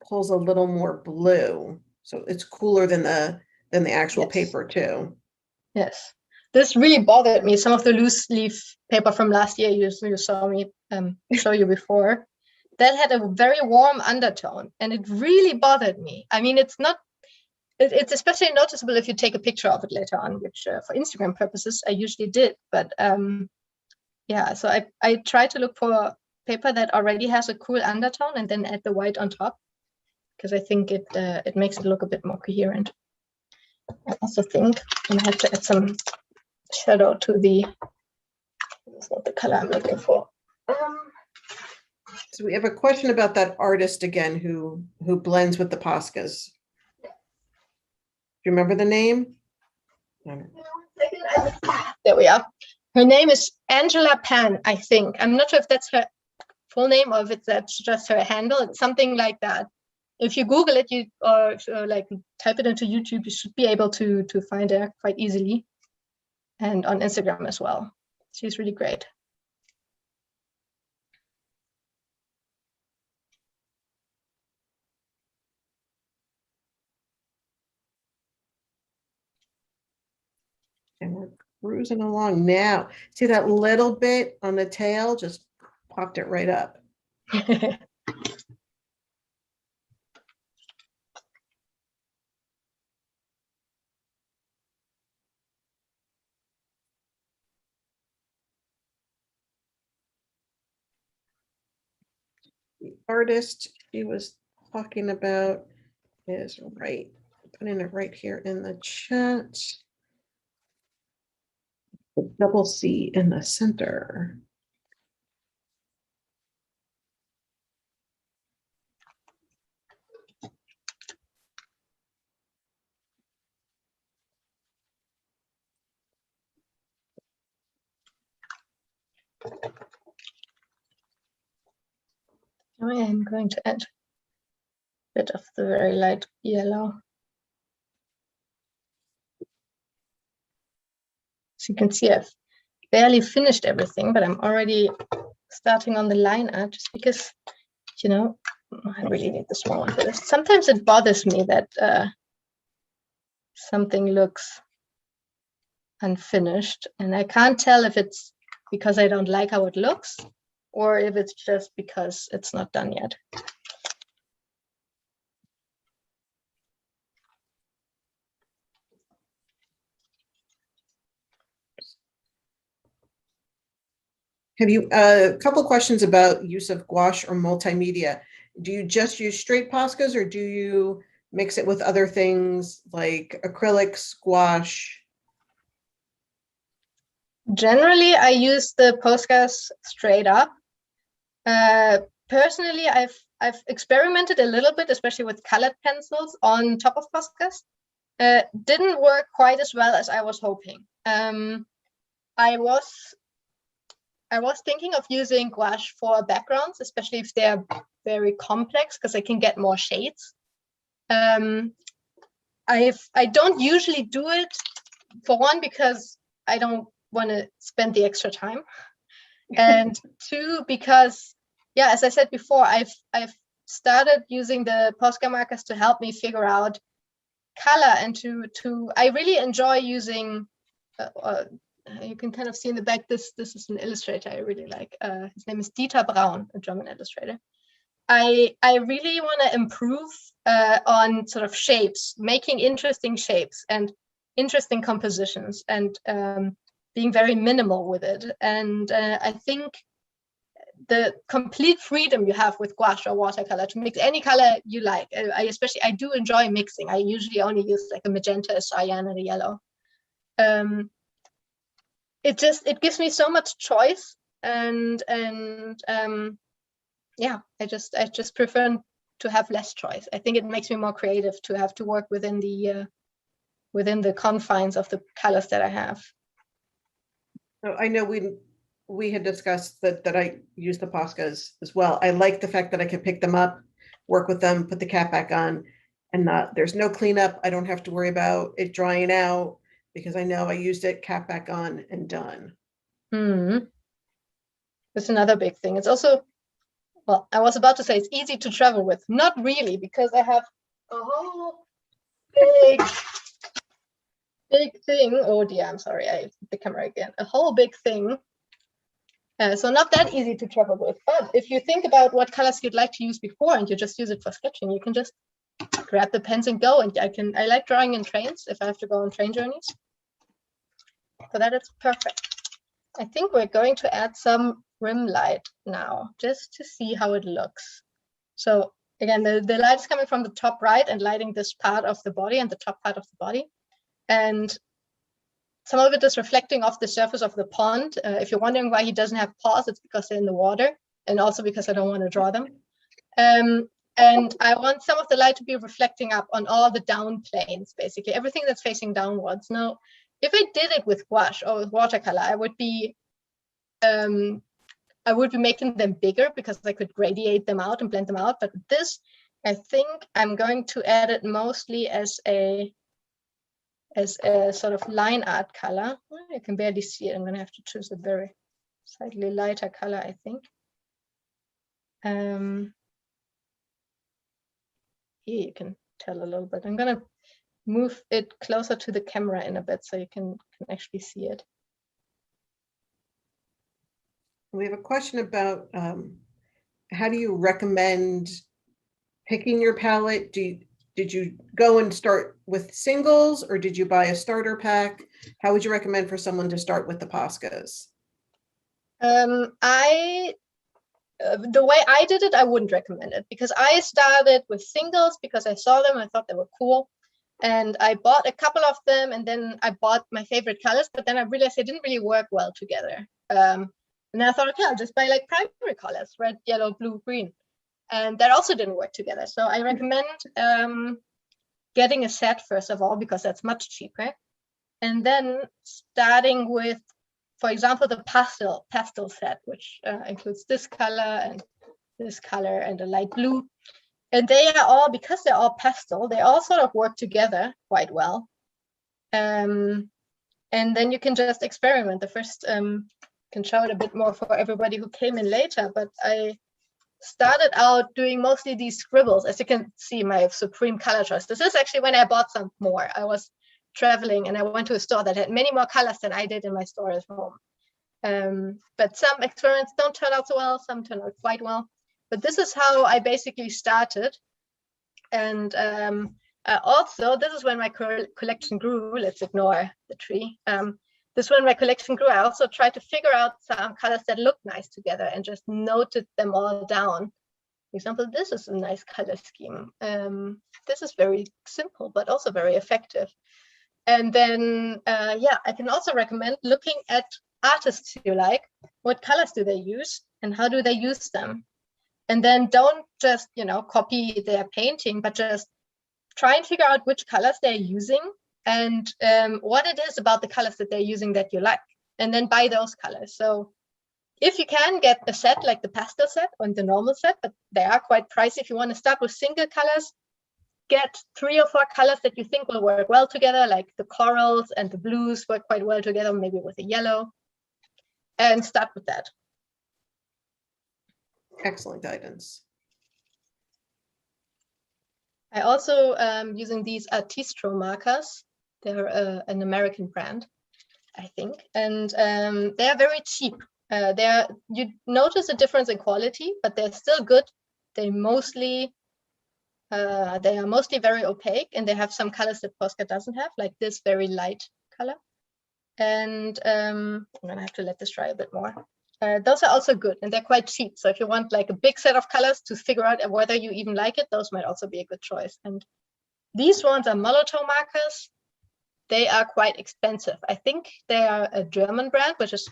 pulls a little more blue, so it's cooler than the actual paper too. Yes, this really bothered me. Some of the loose leaf paper from last year you saw me show you before, that had a very warm undertone, and it really bothered me. I mean, it's especially noticeable if you take a picture of it later on, which for Instagram purposes I usually did. But yeah, so I try to look for paper that already has a cool undertone and then add the white on top, because I think it makes it look a bit more coherent. I also think I'm gonna have to add some shadow to the. That's not the color I'm looking for. So we have a question about that artist again who blends with the Poscas. Do you remember the name? There we are. Her name is Angela Pan, I think. I'm not sure if that's her full name or if that's just her handle. It's something like that. If you Google it, or like type it into YouTube, you should be able to find her quite easily, and on Instagram as well. She's really great. And we're cruising along now. See that little bit on the tail? Just popped it right up. The artist she was talking about is right. Putting it right here in the chat. The double C in the center. I am going to add a bit of the very light yellow. So you can see I've barely finished everything, but I'm already starting on the line art just because, you know, I really need the small one for this. Sometimes it bothers me that something looks unfinished, and I can't tell if it's because I don't like how it looks or if it's just because it's not done yet. Have you a couple questions about use of gouache or multimedia? Do you just use straight Poscas or do you mix it with other things like acrylics, gouache? Generally, I use the Poscas straight up. Personally, I've experimented a little bit, especially with colored pencils on top of Poscas. Didn't work quite as well as I was hoping. I was thinking of using gouache for backgrounds, especially if they're very complex, because I can get more shades. I don't usually do it, for one, because I don't want to spend the extra time, and two, because yeah, as I said before, I've started using the Posca markers to help me figure out color, and I really enjoy using you can kind of see in the back, this is an illustrator I really like. His name is Dieter Braun, a German illustrator. I really want to improve on sort of shapes, making interesting shapes and interesting compositions, and being very minimal with it. And I think the complete freedom you have with gouache or watercolor to mix any color you like. I do enjoy mixing. I usually only use like a magenta, a cyan, and a yellow. It gives me so much choice, and yeah, I just prefer have less choice. I think it makes me more creative to have to work within the confines of the colors that I have. I know we had discussed that I use the Poscas as well. I like the fact that I can pick them up, work with them, put the cap back on, and there's no cleanup. I don't have to worry about it drying out because I know I used it, cap back on, and done. That's another big thing. It's also, well, I was about to say it's easy to travel with. Not really, because I have a whole big thing. Oh dear, I'm sorry, I hit the camera again. A whole big thing. So not that easy to travel with. But if you think about what colors you'd like to use before and you just use it for sketching, you can just grab the pens and go. And I like drawing in trains if I have to go on train journeys. For that, it's perfect. I think we're going to add some rim light now, just to see how it looks. So again, the light is coming from the top right and lighting this part of the body and the top part of the body. And some of it is reflecting off the surface of the pond. If you're wondering why he doesn't have paws, it's because they're in the water, and also because I don't want to draw them. And I want some of the light to be reflecting up on all the down planes, basically, everything that's facing downwards. Now, if I did it with gouache or with watercolor, I would be making them bigger because I could gradiate them out and blend them out. But this, I think I'm going to add it mostly as a sort of line art color. You can barely see it. I'm going to have to choose a very slightly lighter color, I think. Here you can tell a little bit. I'm going to move it closer to the camera in a bit so you can actually see it. We have a question about how do you recommend picking your palette? Did you go and start with singles, or did you buy a starter pack? How would you recommend for someone to start with the Poscas? The way I did it, I wouldn't recommend it, because I started with singles because I saw them, I thought they were cool. And I bought a couple of them, and then I bought my favorite colors, but then I realized they didn't really work well together. And then I thought, okay, I'll just buy like primary colors, red, yellow, blue, green. And that also didn't work together. So I recommend getting a set, first of all, because that's much cheaper. And then starting with, for example, the pastel set, which includes this color and a light blue. And they are all, because they're all pastel, they all sort of work together quite well. And then you can just experiment. The first can show it a bit more for everybody who came in later, but I started out doing mostly these scribbles. As you can see, my supreme color choice. This is actually when I bought some more. I was traveling and I went to a store that had many more colors than I did in my store at home. But some experiments don't turn out so well, some turn out quite well. But this is how I basically started. And also, this is when my collection grew. Let's ignore the tree. This is when my collection grew. I also tried to figure out some colors that look nice together and just noted them all down. For example, this is a nice color scheme. This is very simple, but also very effective. And then, yeah, I can also recommend looking at artists you like. What colors do they use and how do they use them? And then don't just, copy their painting, but just try and figure out which colors they're using and what it is about the colors that they're using that you like, and then buy those colors. So if you can get a set like the pastel set or the normal set, but they are quite pricey. If you want to start with single colors, get 3 or 4 colors that you think will work well together, like the corals and the blues work quite well together, maybe with a yellow, and start with that. Excellent guidance. I also am using these Etchr markers. They're an American brand, I think, and they are very cheap. You notice a difference in quality, but they're still good. They are mostly very opaque, and they have some colors that Posca doesn't have, like this very light color. And I'm gonna have to let this dry a bit more. Those are also good, and they're quite cheap. So if you want like a big set of colors to figure out whether you even like it, those might also be a good choice. And these ones are Molotow markers. They are quite expensive. I think they are a German brand, which is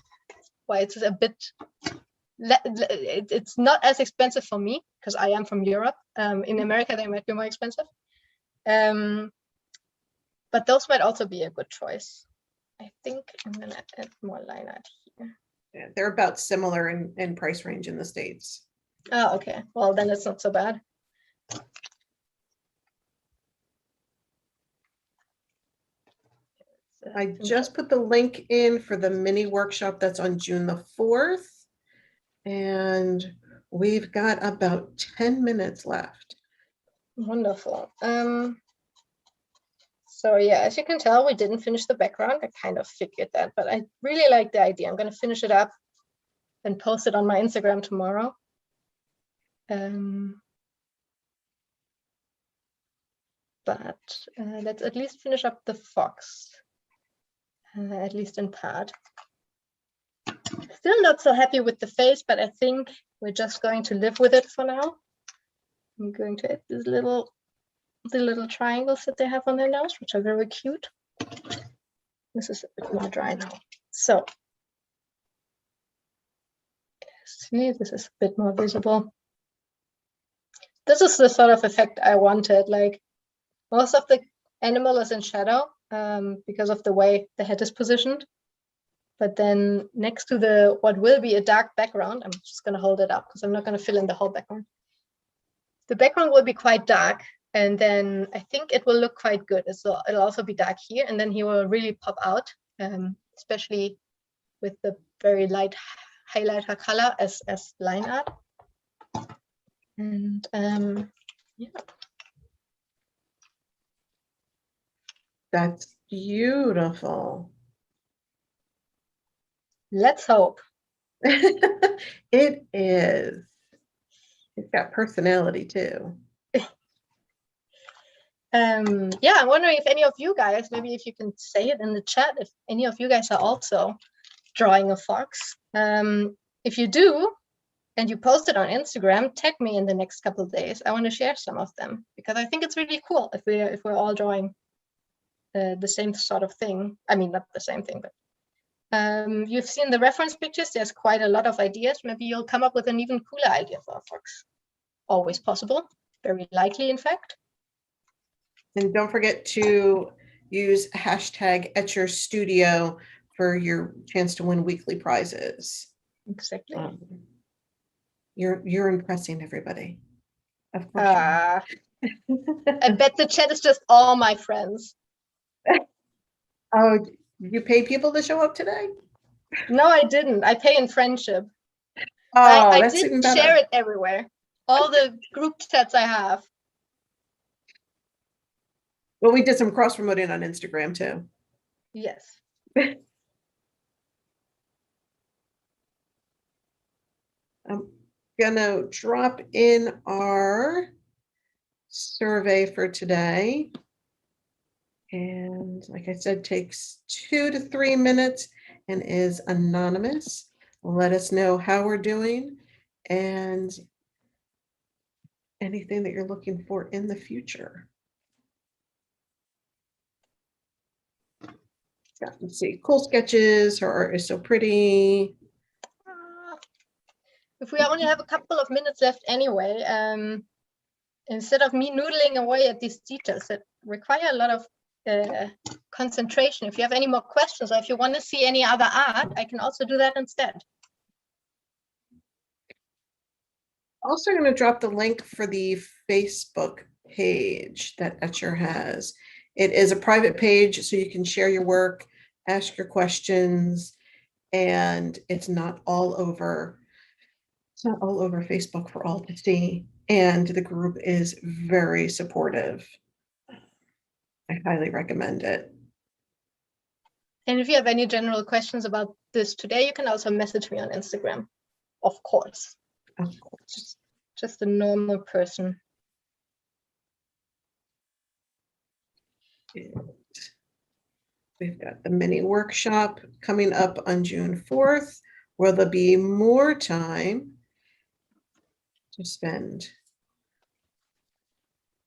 why it's a bit it's not as expensive for me because I am from Europe. In America, they might be more expensive. But those might also be a good choice. I think I'm gonna add more line art here. Yeah, they're about similar in price range in the States. Oh, okay. Well, then it's not so bad. I just put the link in for the mini workshop that's on June the 4th. And we've got about 10 minutes left. Wonderful. So yeah, as you can tell, we didn't finish the background. I kind of figured that, but I really like the idea. I'm going to finish it up and post it on my Instagram tomorrow. But let's at least finish up the fox, at least in part. Still not so happy with the face, but I think we're just going to live with it for now. I'm going to add these the little triangles that they have on their nose, which are very cute. This is a bit more dry now. So, see, this is a bit more visible. This is the sort of effect I wanted. Like, most of the animal is in shadow because of the way the head is positioned. But then next to what will be a dark background, I'm just going to hold it up because I'm not going to fill in the whole background. The background will be quite dark, and then I think it will look quite good. So it'll also be dark here, and then he will really pop out, especially with the very light highlighter color as line art. And yeah. That's beautiful. Let's hope. It is. It's got personality too. Yeah, I'm wondering if any of you guys, maybe if you can say it in the chat, if any of you guys are also drawing a fox. If you do, and you post it on Instagram, tag me in the next couple of days. I want to share some of them because I think it's really cool if we're all drawing the same sort of thing. I mean, not the same thing, but you've seen the reference pictures. There's quite a lot of ideas. Maybe you'll come up with an even cooler idea for a fox. Always possible. Very likely, in fact. And don't forget to use hashtag Etchr Studio for your chance to win weekly prizes. Exactly. You're impressing everybody. Of course. I bet the chat is just all my friends. Oh, you pay people to show up today? No, I didn't. I pay in friendship. Oh, I that's did even better. share it everywhere. All the group chats I have. Well, we did some cross promoting on Instagram too. Yes. I'm gonna drop in our survey for today. And like I said, takes 2 to 3 minutes and is anonymous. Let us know how we're doing and anything that you're looking for in the future. Yeah, let's see, cool sketches. Her art is so pretty. If we only have a couple of minutes left anyway, instead of me noodling away at these details that require a lot of concentration, if you have any more questions or if you want to see any other art, I can also do that instead. Also going to drop the link for the Facebook page that Etchr has. It is a private page, so you can share your work, ask your questions, and it's not all over Facebook for all to see. And the group is very supportive. I highly recommend it. And if you have any general questions about this today, you can also message me on Instagram, of course. Of course. Just a normal person. We've got the mini workshop coming up on June 4th, where there'll be more time to spend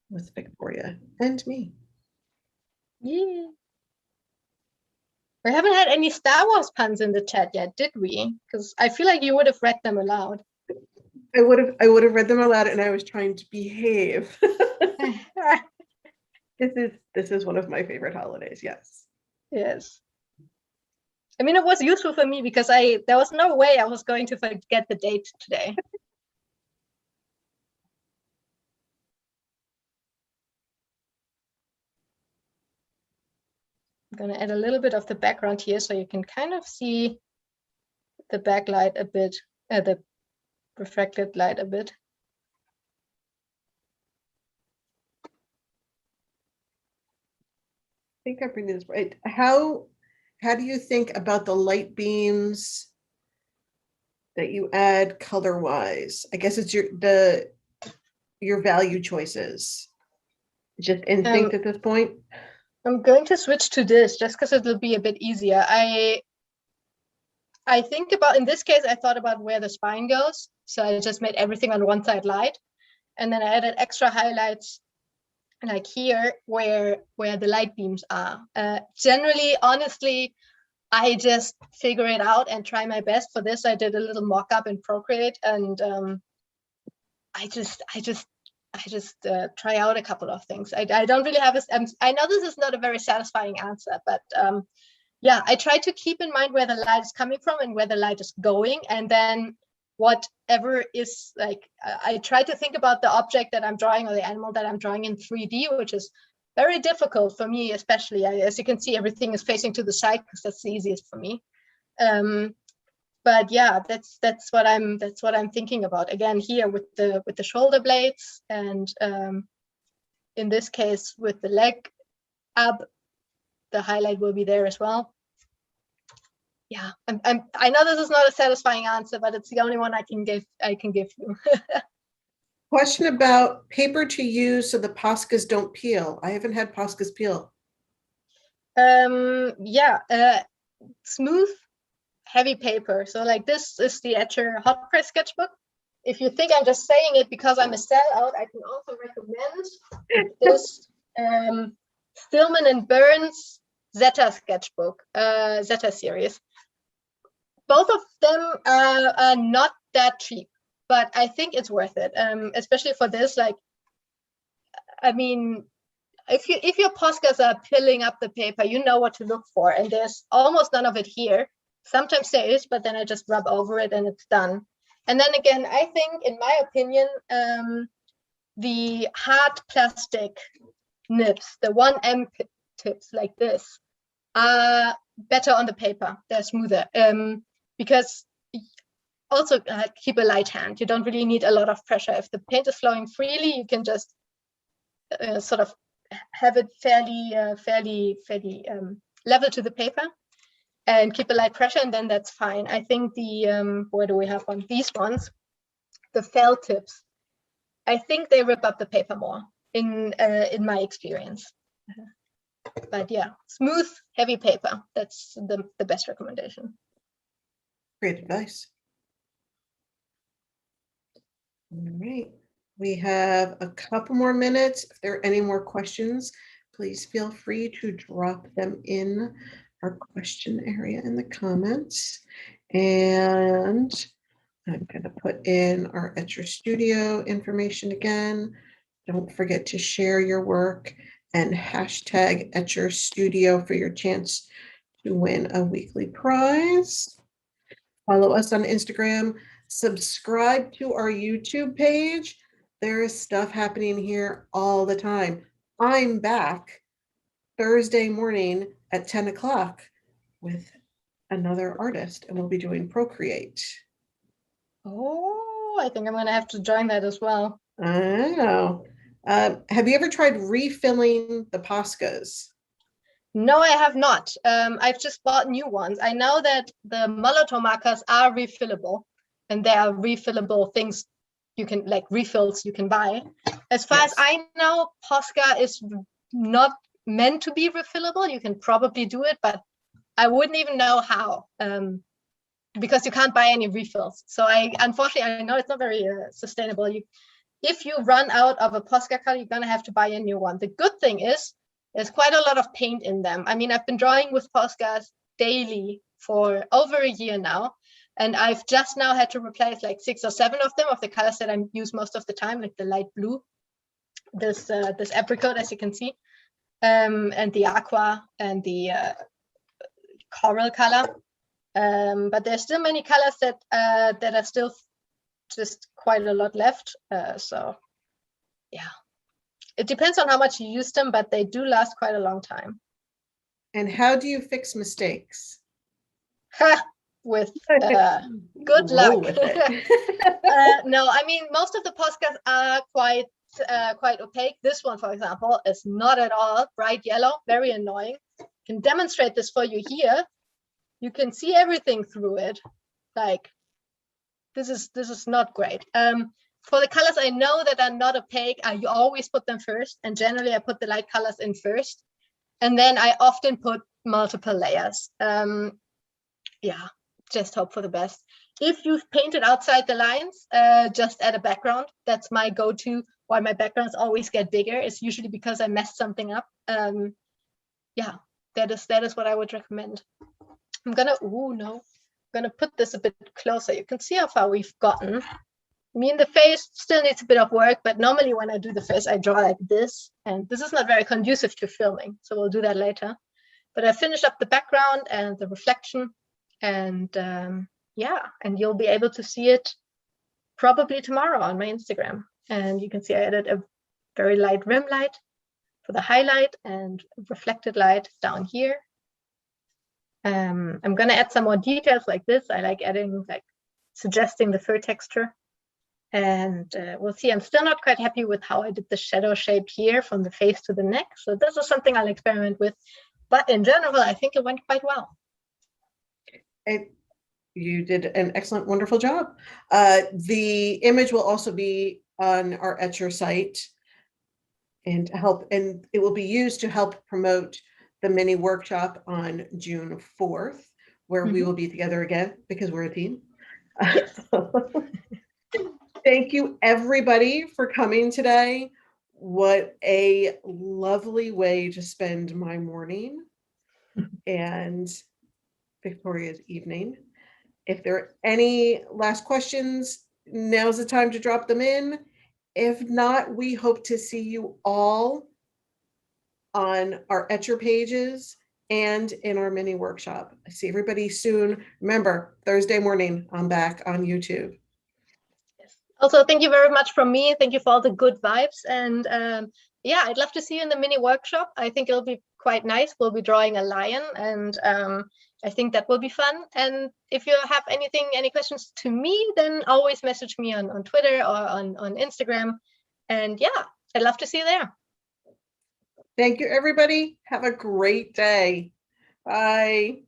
with Viktoria and me. Yeah. We haven't had any Star Wars puns in the chat yet, did we? Because I feel like you would have read them aloud. I would have read them aloud, and I was trying to behave. This is one of my favorite holidays. Yes. Yes. I mean, it was useful for me because there was no way I was going to forget the date today. I'm going to add a little bit of the background here so you can kind of see the backlight a bit, the reflected light a bit. I think I'm reading this right. How do you think about the light beams that you add color-wise? I guess it's your value choices. Just instinct at this point. I'm going to switch to this just because it'll be a bit easier. I think about, in this case, I thought about where the spine goes. So I just made everything on one side light. And then I added extra highlights like here where the light beams are. Generally, honestly, I just figure it out and try my best. For this, I did a little mock-up in Procreate, and I just try out a couple of things. I don't really have I know this is not a very satisfying answer, but yeah, I try to keep in mind where the light is coming from and where the light is going, and then whatever is like, I try to think about the object that I'm drawing or the animal that I'm drawing in 3D, which is very difficult for me, especially. As you can see, everything is facing to the side because that's the easiest for me. But yeah, that's what I'm thinking about. Again, here with the shoulder blades, and in this case with the leg ab, the highlight will be there as well. Yeah, I know this is not a satisfying answer, but it's the only one I can give you. Question about paper to use so the Poscas don't peel. I haven't had Poscas peel. Yeah, smooth, heavy paper. So like this is the Etchr hot press sketchbook. If you think I'm just saying it because I'm a sellout, I can also recommend this Stillman and Burns Zeta sketchbook, Zeta series. Both of them are not that cheap, but I think it's worth it, especially for this. Like, I mean, if your Poscas are filling up the paper, you know what to look for, and there's almost none of it here. Sometimes there is, but then I just rub over it and it's done. And then again, I think, in my opinion, the hard plastic nibs, the 1M tips like this, are better on the paper. They're smoother. Because also keep a light hand. You don't really need a lot of pressure. If the paint is flowing freely, you can just sort of have it fairly level to the paper and keep a light pressure, and then that's fine. I think the where do we have one? These ones, the felt tips, I think they rip up the paper more in my experience. But yeah, smooth, heavy paper. That's the best recommendation. Great advice. All right, we have a couple more minutes. If there are any more questions, please feel free to drop them in our question area in the comments. And I'm going to put in our Etchr Studio information again. Don't forget to share your work and hashtag Etchr Studio for your chance to win a weekly prize. Follow us on Instagram. Subscribe to our YouTube page. There is stuff happening here all the time. I'm back Thursday morning at 10 o'clock with another artist, and we'll be doing Procreate. Oh, I think I'm going to have to join that as well. I know. Have you ever tried refilling the Poscas? No, I have not. I've just bought new ones. I know that the Molotow markers are refillable, and there are refillable things you can, like refills you can buy. As far as I know, Posca is not meant to be refillable. You can probably do it, but I wouldn't even know how, because you can't buy any refills. So unfortunately, I know it's not very sustainable. If you run out of a Posca color, you're gonna have to buy a new one. The good thing is, there's quite a lot of paint in them. I mean, I've been drawing with Poscas. daily for over a year now. And I've just now had to replace like 6 or 7 of them, of the colors that I use most of the time, like the light blue, this apricot, as you can see, and the aqua and the coral color. But there's still many colors that are still just quite a lot left. So yeah, it depends on how much you use them, but they do last quite a long time. And how do you fix mistakes? With good luck. With it. No, I mean, most of the Poscas are quite opaque. This one, for example, is not at all bright yellow, very annoying. I can demonstrate this for you here. You can see everything through it. Like, this is not great. For the colors I know that are not opaque, I always put them first, and generally I put the light colors in first, and then I often put multiple layers. Yeah, just hope for the best. If you've painted outside the lines, just add a background. That's my go-to. Why my backgrounds always get bigger is usually because I messed something up. Yeah, that is what I would recommend. I'm gonna put this a bit closer. You can see how far we've gotten. I mean, the face still needs a bit of work, but normally when I do the face, I draw like this, and this is not very conducive to filming, so we'll do that later. But I finished up the background and the reflection, and yeah, and you'll be able to see it probably tomorrow on my Instagram. And you can see I added a very light rim light for the highlight and reflected light down here. I'm gonna add some more details like this. I like adding, like, suggesting the fur texture. And we'll see. I'm still not quite happy with how I did the shadow shape here from the face to the neck. So this is something I'll experiment with. But in general, I think it went quite well. You did an excellent, wonderful job. The image will also be on our Etchr site and it will be used to help promote the mini workshop on June 4th, where we will be together again because we're a team. Thank you, everybody, for coming today. What a lovely way to spend my morning and Victoria's evening. If there are any last questions, now's the time to drop them in. If not, we hope to see you all on our Etchr pages and in our mini workshop. I see everybody soon. Remember, Thursday morning, I'm back on YouTube. Also, thank you very much from me. Thank you for all the good vibes. And yeah, I'd love to see you in the mini workshop. I think it'll be quite nice. We'll be drawing a lion, and I think that will be fun. And if you have any questions to me, then always message me on Twitter or on Instagram. And yeah, I'd love to see you there. Thank you, everybody. Have a great day. Bye.